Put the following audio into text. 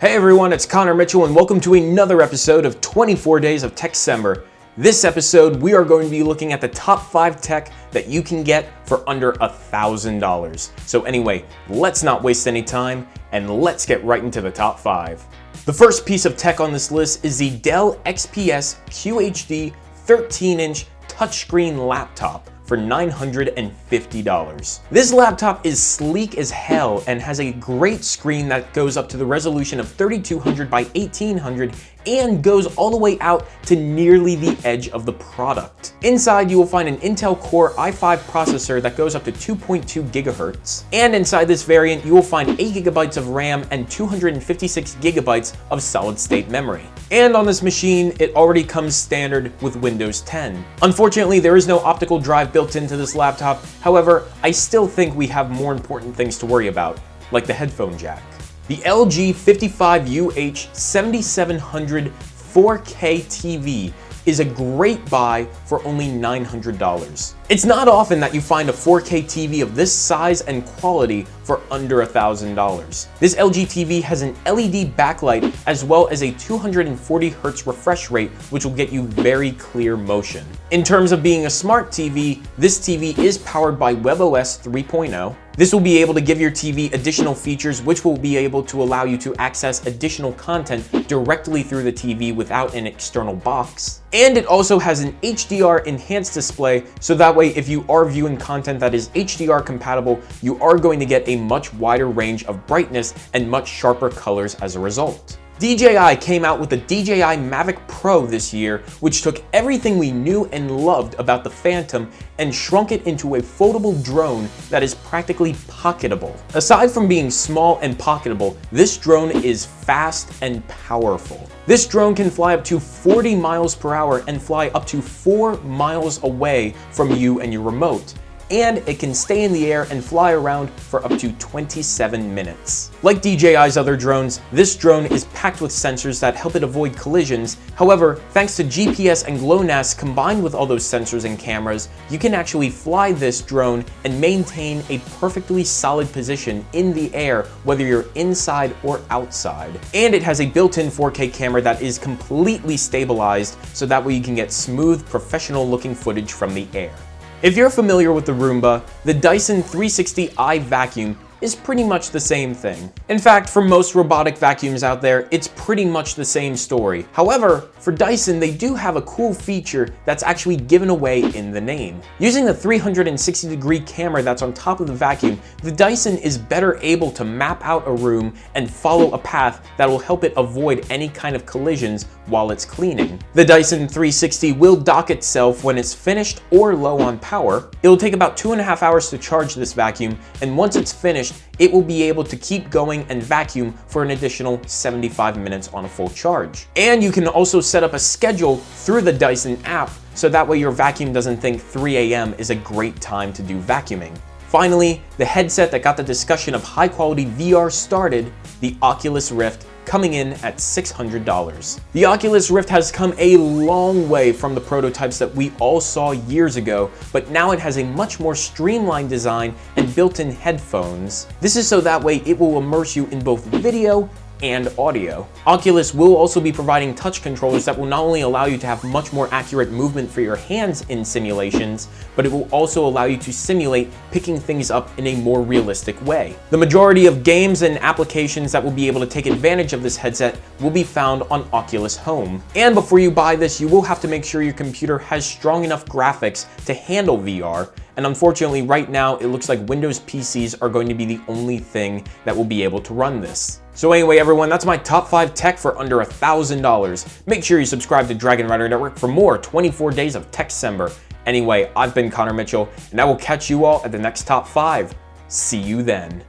Hey everyone, it's Connor Mitchell and welcome to another episode of 24 Days of Techcember. This episode, we are going to be looking at the top 5 tech that you can get for under $1,000. So anyway, let's not waste any time and let's get right into the top 5. The first piece of tech on this list is the Dell XPS QHD 13-inch touchscreen laptop for $950. This laptop is sleek as hell and has a great screen that goes up to the resolution of 3200 by 1800 and goes all the way out to nearly the edge of the product. Inside, you will find an Intel Core i5 processor that goes up to 2.2 gigahertz. And inside this variant, you will find 8 gigabytes of RAM and 256 gigabytes of solid-state memory. And on this machine, it already comes standard with Windows 10. Unfortunately, there is no optical drive built into this laptop. However, I still think we have more important things to worry about, like the headphone jack. The LG 55UH 7700 4K TV is a great buy for only $900. It's not often that you find a 4K TV of this size and quality for under $1,000. This LG TV has an LED backlight as well as a 240 Hz refresh rate, which will get you very clear motion. In terms of being a smart TV, this TV is powered by WebOS 3.0. This will be able to give your TV additional features which will be able to allow you to access additional content directly through the TV without an external box. And it also has an HDR enhanced display, so that way if you are viewing content that is HDR compatible, you are going to get a much wider range of brightness and much sharper colors as a result. DJI came out with the DJI Mavic Pro this year, which took everything we knew and loved about the Phantom and shrunk it into a foldable drone that is practically pocketable. Aside from being small and pocketable, this drone is fast and powerful. This drone can fly up to 40 miles per hour and fly up to 4 miles away from you and your remote. And it can stay in the air and fly around for up to 27 minutes. Like DJI's other drones, this drone is packed with sensors that help it avoid collisions. However, thanks to GPS and GLONASS combined with all those sensors and cameras, you can actually fly this drone and maintain a perfectly solid position in the air, whether you're inside or outside. And it has a built-in 4K camera that is completely stabilized, so that way you can get smooth, professional-looking footage from the air. If you're familiar with the Roomba, the Dyson 360i vacuum is pretty much the same thing. In fact, for most robotic vacuums out there, it's pretty much the same story. However, for Dyson, they do have a cool feature that's actually given away in the name. Using the 360-degree camera that's on top of the vacuum, the Dyson is better able to map out a room and follow a path that will help it avoid any kind of collisions while it's cleaning. The Dyson 360 will dock itself when it's finished or low on power. It'll take about 2.5 hours to charge this vacuum, and once it's finished, it will be able to keep going and vacuum for an additional 75 minutes on a full charge. And you can also set up a schedule through the Dyson app, so that way your vacuum doesn't think 3 a.m. is a great time to do vacuuming. Finally, the headset that got the discussion of high-quality VR started, the Oculus Rift, coming in at $600. The Oculus Rift has come a long way from the prototypes that we all saw years ago, but now it has a much more streamlined design and built-in headphones. This is so that way it will immerse you in both video and audio. Oculus will also be providing touch controllers that will not only allow you to have much more accurate movement for your hands in simulations, but it will also allow you to simulate picking things up in a more realistic way. The majority of games and applications that will be able to take advantage of this headset will be found on Oculus Home. And before you buy this, you will have to make sure your computer has strong enough graphics to handle VR. And unfortunately, right now, it looks like Windows PCs are going to be the only thing that will be able to run this. So anyway, everyone, that's my top 5 tech for under $1,000. Make sure you subscribe to Dragon Rider Network for more 24 Days of Techcember. Anyway, I've been Connor Mitchell, and I will catch you all at the next top 5. See you then.